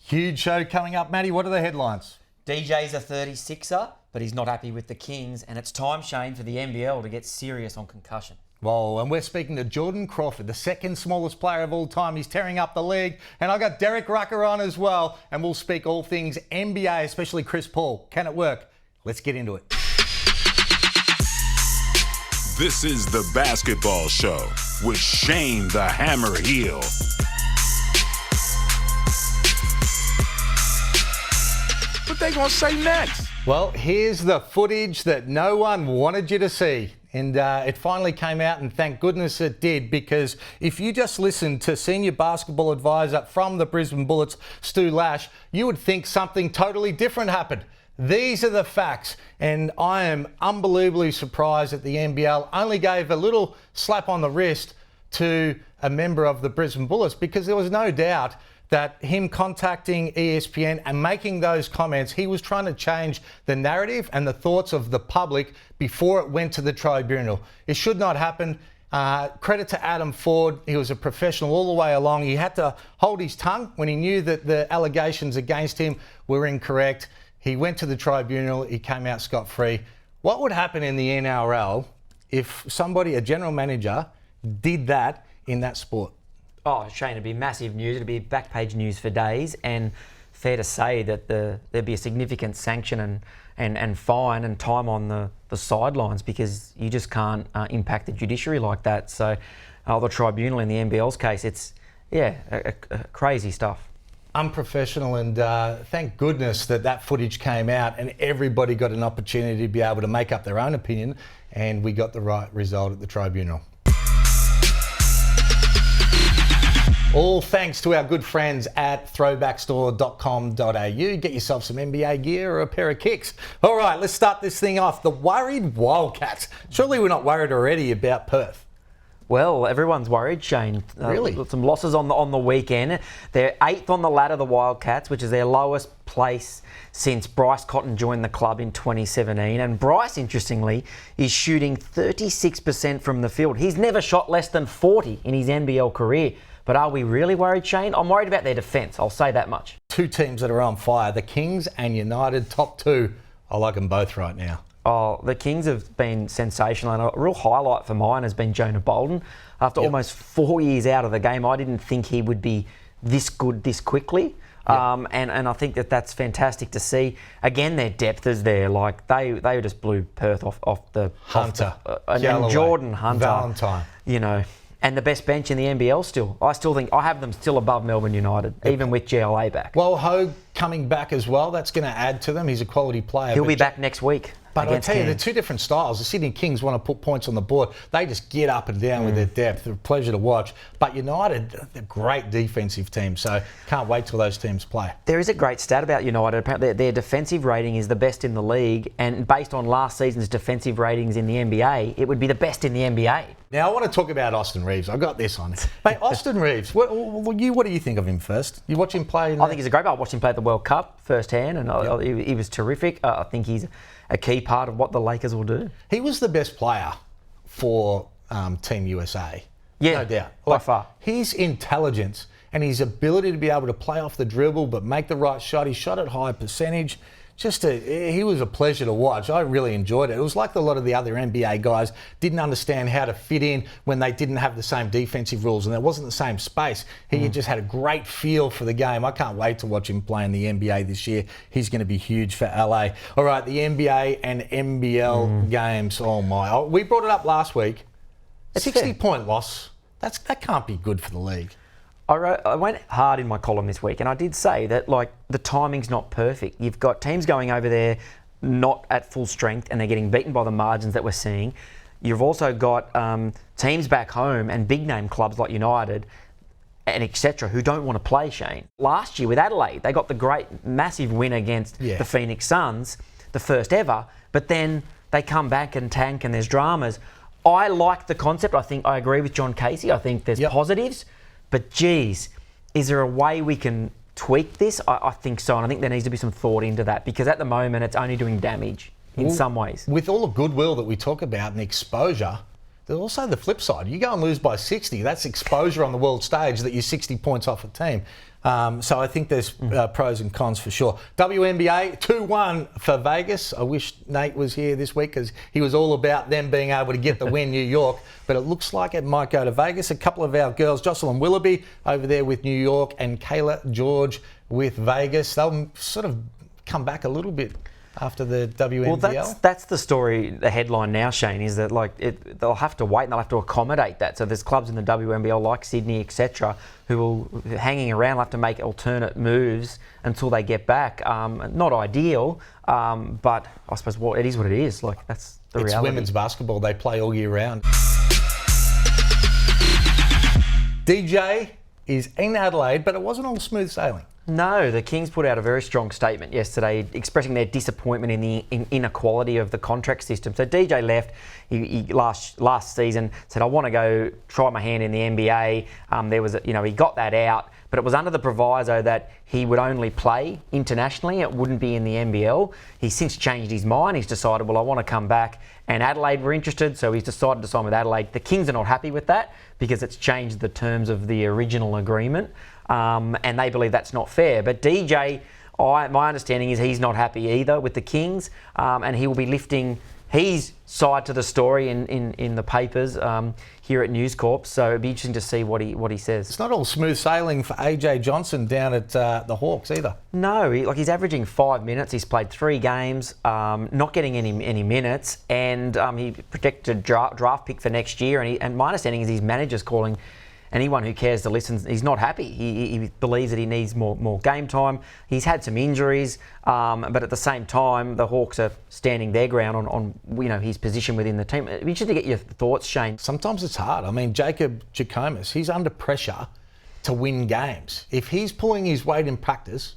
Huge show coming up, Matty. What are the headlines? DJ's a 36er, but he's not happy with the Kings, and it's time, Shane, for the NBL to get serious on concussion. Well, and we're speaking to Jordon Crawford, the second smallest player of all time. He's tearing up the league. And I got Derek Rucker on as well. And we'll speak all things NBA, especially Chris Paul. Can it work? Let's get into it. This is The Basketball Show with Shane the Hammer Hill. What they gonna say next? Well, here's the footage that no one wanted you to see. And it finally came out, and thank goodness it did, because if you just listened to senior basketball advisor from the Brisbane Bullets, Stu Lash, you would think something totally different happened. These are the facts, and I am unbelievably surprised that the NBL only gave a little slap on the wrist to a member of the Brisbane Bullets, because there was no doubt that him contacting ESPN and making those comments, he was trying to change the narrative and the thoughts of the public before it went to the tribunal. It should not happen. Credit to Adam Ford. He was a professional all the way along. He had to hold his tongue when he knew that the allegations against him were incorrect. He went to the tribunal. He came out scot-free. What would happen in the NRL if somebody, a general manager, did that in that sport? Oh, Shane, it'd be massive news. It'd be back page news for days, and fair to say that there'd be a significant sanction and fine and time on the sidelines, because you just can't impact the judiciary like that. So the tribunal in the NBL's case, it's, crazy stuff. Unprofessional, and thank goodness that footage came out and everybody got an opportunity to be able to make up their own opinion, and we got the right result at the tribunal. All thanks to our good friends at throwbackstore.com.au. Get yourself some NBA gear or a pair of kicks. All right, let's start this thing off. The worried Wildcats. Surely we're not worried already about Perth. Well, everyone's worried, Shane. Really? Some losses on the weekend. They're 8th on the ladder, the Wildcats, which is their lowest place since Bryce Cotton joined the club in 2017. And Bryce, interestingly, is shooting 36% from the field. He's never shot less than 40 in his NBL career. But are we really worried, Shane? I'm worried about their defence, I'll say that much. Two teams that are on fire, the Kings and United, top two. I like them both right now. Oh, the Kings have been sensational, and a real highlight for mine has been Jonah Bolden. After almost 4 years out of the game, I didn't think he would be this good this quickly. And I think that's fantastic to see. Again, their depth is there. Like they just blew Perth off the Hunter, and Jordan Hunter, Valentine. You know. And the best bench in the NBL still. I still think I have them still above Melbourne United, even with GLA back. Well, Hogue coming back as well, that's going to add to them. He's a quality player. He'll be back next week. But I tell you, they're two different styles. The Sydney Kings want to put points on the board. They just get up and down with their depth. They're a pleasure to watch. But United, they're a great defensive team, so can't wait till those teams play. There is a great stat about United. Apparently, their defensive rating is the best in the league, and based on last season's defensive ratings in the NBA, it would be the best in the NBA. Now, I want to talk about Austin Reeves. I got this on. Mate, Austin Reeves, what do you think of him first? You watch him play? I think he's a great player. I watched him play at the World Cup firsthand, and he was terrific. I think he's a key part of what the Lakers will do. He was the best player for Team USA. Yeah, no doubt. By far. His intelligence and his ability to be able to play off the dribble but make the right shot. He shot at high percentage. He was a pleasure to watch. I really enjoyed it. It was like a lot of the other NBA guys didn't understand how to fit in when they didn't have the same defensive rules and there wasn't the same space. He just had a great feel for the game. I can't wait to watch him play in the NBA this year. He's going to be huge for LA. All right, the NBA and NBL games. Oh my! We brought it up last week. A 60-point loss. That can't be good for the league. I went hard in my column this week, and I did say that the timing's not perfect. You've got teams going over there not at full strength, and they're getting beaten by the margins that we're seeing. You've also got teams back home and big name clubs like United and etc. who don't want to play, Shane. Last year with Adelaide, they got the great massive win against the Phoenix Suns, the first ever, but then they come back and tank and there's dramas. I like the concept. I agree with John Casey. I think there's positives. But geez, is there a way we can tweak this? I think so, and I think there needs to be some thought into that, because at the moment it's only doing damage in some ways. With all the goodwill that we talk about and the exposure, there's also the flip side. You go and lose by 60, that's exposure on the world stage that you're 60 points off a team. So I think there's pros and cons for sure. WNBA, 2-1 for Vegas. I wish Nate was here this week because he was all about them being able to get the win, New York. But it looks like it might go to Vegas. A couple of our girls, Jocelyn Willoughby over there with New York and Kayla George with Vegas. They'll sort of come back a little bit after the WNBL. Well, that's the story, the headline now, Shane, is that they'll have to wait and they'll have to accommodate that. So there's clubs in the WNBL like Sydney, etc., who will, hanging around, will have to make alternate moves until they get back. Not ideal, but I suppose it is what it is. That's the reality. It's women's basketball. They play all year round. DJ is in Adelaide, but it wasn't all smooth sailing. No, the Kings put out a very strong statement yesterday expressing their disappointment in the inequality of the contract system. So DJ left he last season, said, I want to go try my hand in the NBA. He got that out, but it was under the proviso that he would only play internationally. It wouldn't be in the NBL. He's since changed his mind. He's decided, well, I want to come back. And Adelaide were interested, so he's decided to sign with Adelaide. The Kings are not happy with that because it's changed the terms of the original agreement. And they believe that's not fair. But DJ, my understanding is he's not happy either with the Kings, and he will be lifting his side to the story in the papers here at News Corp. So it'd be interesting to see what he says. It's not all smooth sailing for AJ Johnson down at the Hawks either. No, he's averaging 5 minutes. He's played 3 games, not getting any minutes, and he projected draft pick for next year. And my understanding is his manager's calling anyone who cares to listen. He's not happy. He believes that he needs more game time. He's had some injuries, but at the same time, the Hawks are standing their ground on his position within the team. It'd be interesting to get your thoughts, Shane. Sometimes it's hard. I mean, Jacob Jackomas, he's under pressure to win games. If he's pulling his weight in practice,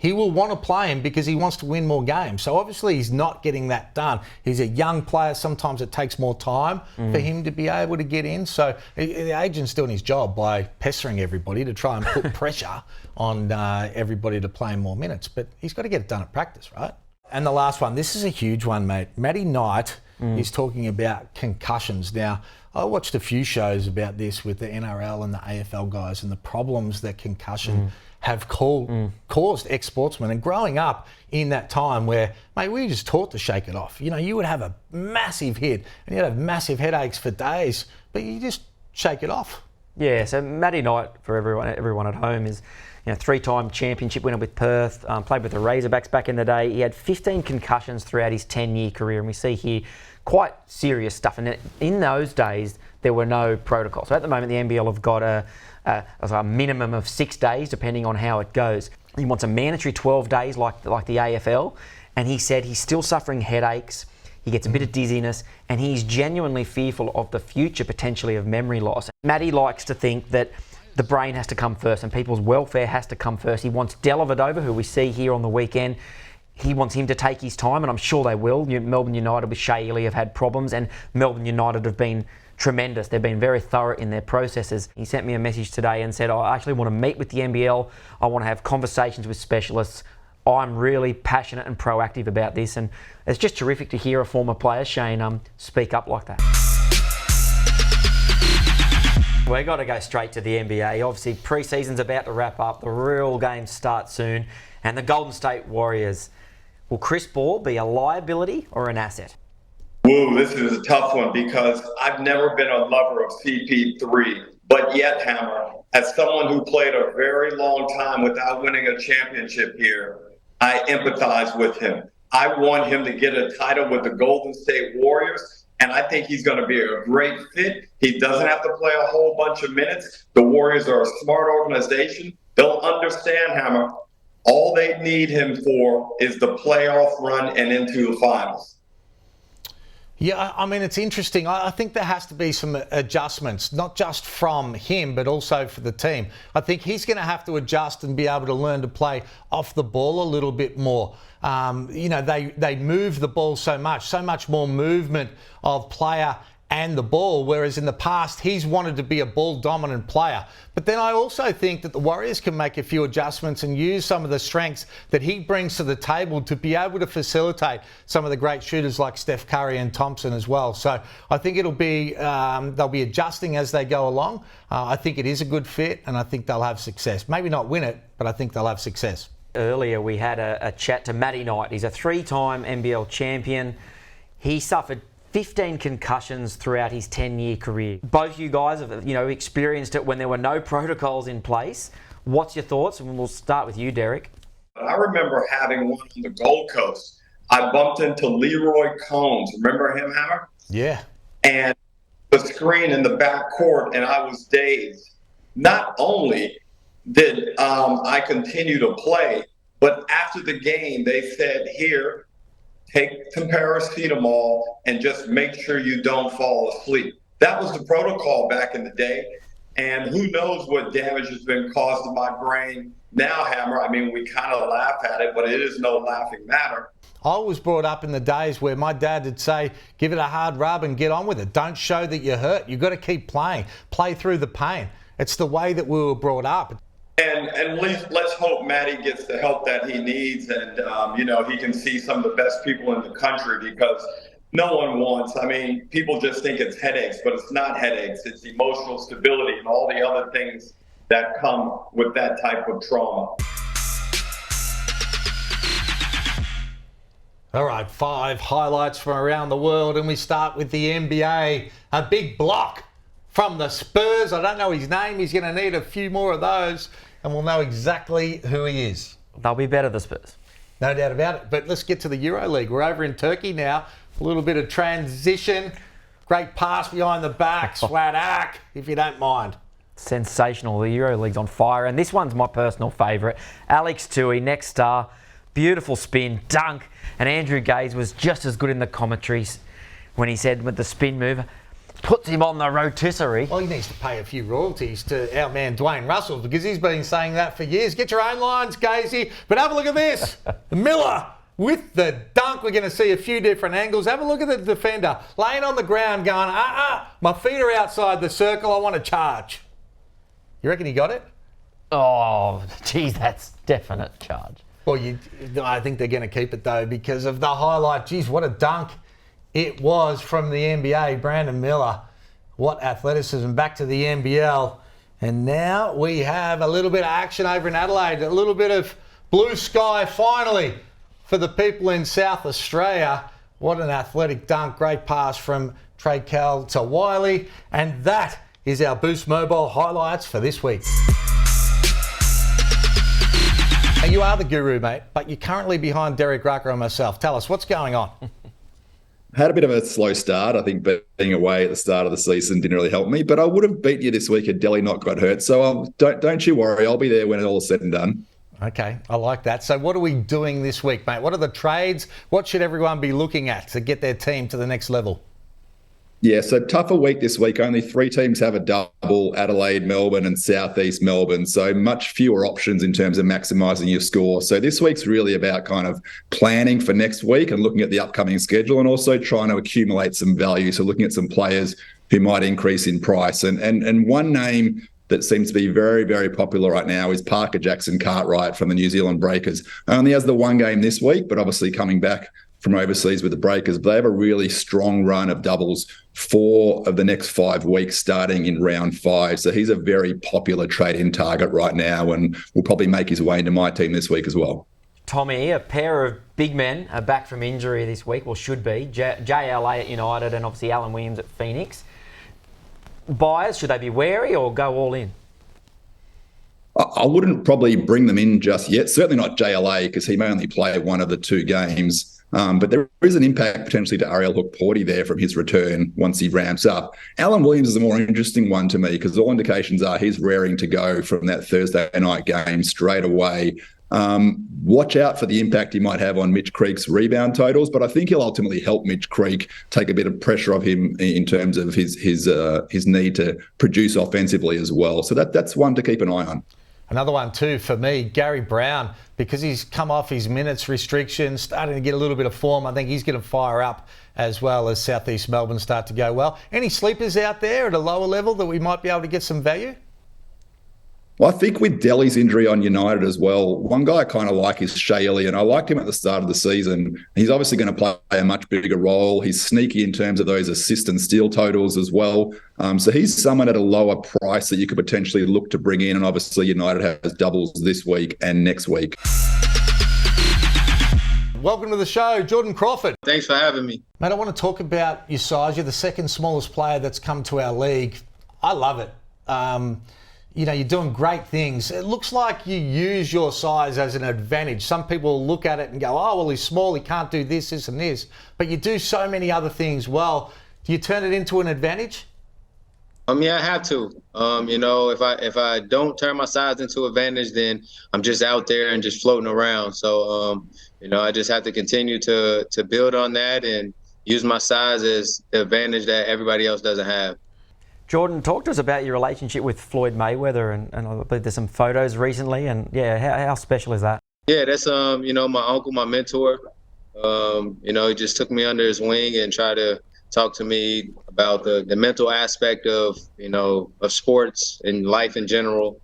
he will want to play him because he wants to win more games. So obviously he's not getting that done. He's a young player. Sometimes it takes more time for him to be able to get in. So the agent's doing his job by pestering everybody to try and put pressure on everybody to play more minutes. But he's got to get it done at practice, right? And the last one, this is a huge one, mate. Maddie Knight is talking about concussions. Now, I watched a few shows about this with the NRL and the AFL guys and the problems that concussion have caused ex-sportsmen. And growing up in that time where, mate, we were just taught to shake it off. You would have a massive hit and you'd have massive headaches for days, but you just shake it off. Yeah, so Maddie Knight, for everyone at home, is 3-time championship winner with Perth, played with the Razorbacks back in the day. He had 15 concussions throughout his 10-year career, and we see here quite serious stuff. And in those days, there were no protocols. So at the moment, the NBL have got a minimum of 6 days, depending on how it goes. He wants a mandatory 12 days like the AFL, and he said he's still suffering headaches. He gets a bit of dizziness, and he's genuinely fearful of the future potentially of memory loss. Matty likes to think that the brain has to come first and people's welfare has to come first. He wants Dellavedova, who we see here on the weekend. He wants him to take his time, and I'm sure they will. Melbourne United with Shea Ely have had problems, and Melbourne United have been tremendous. They've been very thorough in their processes. He sent me a message today and said, I actually want to meet with the NBL. I want to have conversations with specialists. I'm really passionate and proactive about this, and it's just terrific to hear a former player, Shane, speak up like that. We've got to go straight to the NBA. Obviously, pre-season's about to wrap up. The real games start soon. And the Golden State Warriors. Will Chris Paul be a liability or an asset? Woo, this is a tough one because I've never been a lover of CP3. But yet, Hammer, as someone who played a very long time without winning a championship here, I empathize with him. I want him to get a title with the Golden State Warriors, and I think he's going to be a great fit. He doesn't have to play a whole bunch of minutes. The Warriors are a smart organization. They'll understand, Hammer. All they need him for is the playoff run and into the finals. Yeah, I mean, it's interesting. I think there has to be some adjustments, not just from him, but also for the team. I think he's going to have to adjust and be able to learn to play off the ball a little bit more. They move the ball so much more movement of player and the ball, whereas in the past he's wanted to be a ball-dominant player. But then I also think that the Warriors can make a few adjustments and use some of the strengths that he brings to the table to be able to facilitate some of the great shooters like Steph Curry and Thompson as well. So I think it'll be they'll be adjusting as they go along. I think it is a good fit, and I think they'll have success. Maybe not win it, but I think they'll have success. Earlier we had a chat to Matty Knight. He's a 3-time NBL champion. He suffered 15 concussions throughout his 10-year career. Both you guys have, experienced it when there were no protocols in place. What's your thoughts? And we'll start with you, Derek. I remember having one on the Gold Coast. I bumped into Leroy Combs. Remember him, Hammer? Yeah. And the screen in the back court, and I was dazed. Not only did I continue to play, but after the game, they said, here, take some paracetamol and just make sure you don't fall asleep. That was the protocol back in the day. And who knows what damage has been caused to my brain now, Hammer. I mean, we kind of laugh at it, but it is no laughing matter. I was brought up in the days where my dad would say, give it a hard rub and get on with it. Don't show that you're hurt. You've got to keep playing. Play through the pain. It's the way that we were brought up. And let's hope Matty gets the help that he needs, and he can see some of the best people in the country, because no one wants. I mean, people just think it's headaches, but it's not headaches. It's emotional stability and all the other things that come with that type of trauma. All right, 5 highlights from around the world, and we start with the NBA. A big block from the Spurs. I don't know his name. He's going to need a few more of those, and we'll know exactly who he is. They'll be better, the Spurs. No doubt about it. But let's get to the EuroLeague. We're over in Turkey now. A little bit of transition. Great pass behind the back. Swadak, if you don't mind. Sensational. The EuroLeague's on fire, and this one's my personal favourite. Alex Tui, next star. Beautiful spin, dunk. And Andrew Gaze was just as good in the commentaries when he said with the spin move, puts him on the rotisserie. Well, he needs to pay a few royalties to our man Dwayne Russell, because he's been saying that for years. Get your own lines, Gazy. But have a look at this. Miller with the dunk. We're going to see a few different angles. Have a look at the defender laying on the ground going, my feet are outside the circle. I want to charge. You reckon he got it? Oh, geez, that's definite charge. Well, I think they're going to keep it, though, because of the highlight. Geez, what a dunk it was from the NBA. Brandon Miller. What athleticism. Back to the NBL. And now we have a little bit of action over in Adelaide. A little bit of blue sky, finally, for the people in South Australia. What an athletic dunk. Great pass from Trey Kell to Wiley. And that is our Boost Mobile highlights for this week. And you are the guru, mate, but you're currently behind Derek Rucker and myself. Tell us, what's going on? Had a bit of a slow start. I think being away at the start of the season didn't really help me, but I would have beat you this week had Delhi not got hurt. So don't you worry. I'll be there when it all is said and done. Okay, I like that. So what are we doing this week, mate? What are the trades? What should everyone be looking at to get their team to the next level? Yeah, so tougher week this week. Only 3 teams have a double: Adelaide, Melbourne and Southeast Melbourne. So much fewer options in terms of maximising your score. So this week's really about kind of planning for next week and looking at the upcoming schedule, and also trying to accumulate some value. So looking at some players who might increase in price. And one name that seems to be very, very popular right now is Parker Jackson-Cartwright from the New Zealand Breakers. Only has the 1 game this week, but obviously coming back from overseas with the Breakers. But they have a really strong run of doubles 4 of the next 5 weeks, starting in round 5. So he's a very popular trade-in target right now, and will probably make his way into my team this week as well. Tommy, a pair of big men are back from injury this week, or should be. JLA at United and obviously Alan Williams at Phoenix. Buyers, should they be wary or go all in? I wouldn't probably bring them in just yet. Certainly not JLA, because he may only play 1 of the 2 games. But there is an impact potentially to Ariel Hook-Porty there from his return once he ramps up. Alan Williams is a more interesting one to me, because all indications are he's raring to go from that Thursday night game straight away. Watch out for the impact he might have on Mitch Creek's rebound totals, but I think he'll ultimately help Mitch Creek take a bit of pressure off him in terms of his need to produce offensively as well. So that's one to keep an eye on. Another one too for me, Gary Brown, because he's come off his minutes restrictions, starting to get a little bit of form. I think he's going to fire up as well as South East Melbourne start to go well. Any sleepers out there at a lower level that we might be able to get some value? Well, I think with Delhi's injury on United as well, one guy I kind of like is Shea and I liked him at the start of the season. He's obviously going to play a much bigger role. He's sneaky in terms of those assist and steal totals as well. So he's someone at a lower price that you could potentially look to bring in. And obviously United has doubles this week and next week. Welcome to the show, Jordon Crawford. Thanks for having me. Mate, I want to talk about your size. You're the second smallest player that's come to our league. I love it. You know, you're doing great things. It looks like you use your size as an advantage. Some people look at it and go, oh, well, he's small, he can't do this, this and this. But you do so many other things well. Do you turn it into an advantage? Yeah, I have to. You know, if I don't turn my size into advantage, then I'm just out there and just floating around. So, you know, I just have to continue to build on that and use my size as the advantage that everybody else doesn't have. Jordon, talk to us about your relationship with Floyd Mayweather, and I believe there's some photos recently, and yeah, how special is that? Yeah, that's you know, my uncle, my mentor. You know, he just took me under his wing and tried to talk to me about the mental aspect of, you know, of sports and life in general.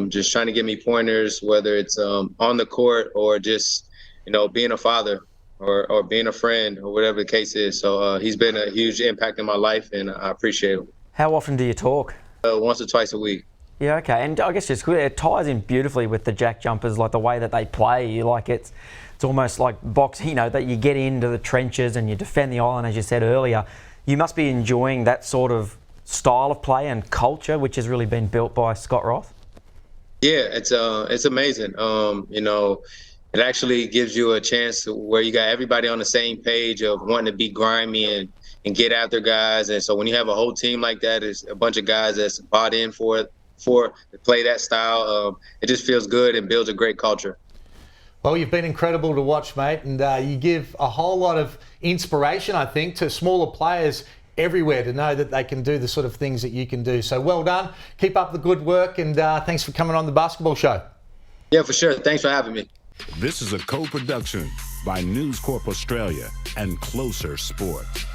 Just trying to give me pointers, whether it's on the court or just, you know, being a father or being a friend or whatever the case is. So he's been a huge impact in my life, and I appreciate him. How often do you talk? Once or twice a week. Yeah, okay. And I guess just it ties in beautifully with the jack jumpers, like the way that they play. Like it's almost like boxing, you know, that you get into the trenches and you defend the island, as you said earlier. You must be enjoying that sort of style of play and culture, which has really been built by Scott Roth. Yeah, it's amazing. You know, it actually gives you a chance where you got everybody on the same page of wanting to be grimy and get after guys. And so when you have a whole team like that, it's a bunch of guys that's bought in for to play that style. It just feels good and builds a great culture. Well, you've been incredible to watch, mate, and you give a whole lot of inspiration, I think, to smaller players everywhere to know that they can do the sort of things that you can do. So well done. Keep up the good work, and thanks for coming on the Basketball Show. Yeah, for sure. Thanks for having me. This is a co-production by News Corp Australia and Closer Sports.